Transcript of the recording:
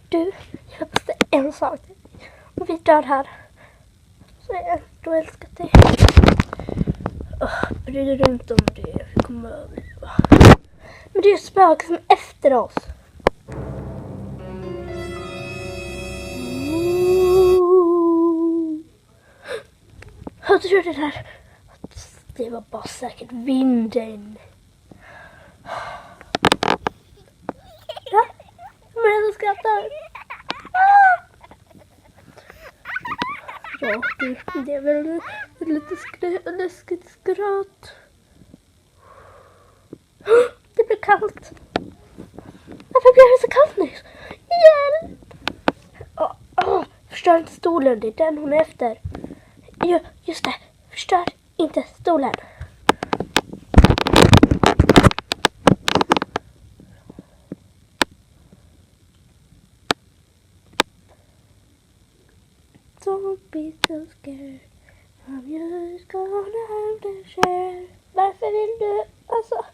Du, jag måste säga en sak till dig. Om vi dör här så är jag då älskat dig. Bry dig inte om det. Vi kommer överleva. Men det är ju spöken som är efter oss. Hörde du det där? Det var bara säkert vinden. Ja, men jag skrattar. Ja, det är väl lite läskigt skratt. Det blir kallt. Varför blir det så kallt nu? Hjälp! Förstör inte stolen, det är den hon är efter. Ja, just det. Förstör inte stolen. Don't be so scared. I'm just gonna have to share. Varför vill du? Alltså,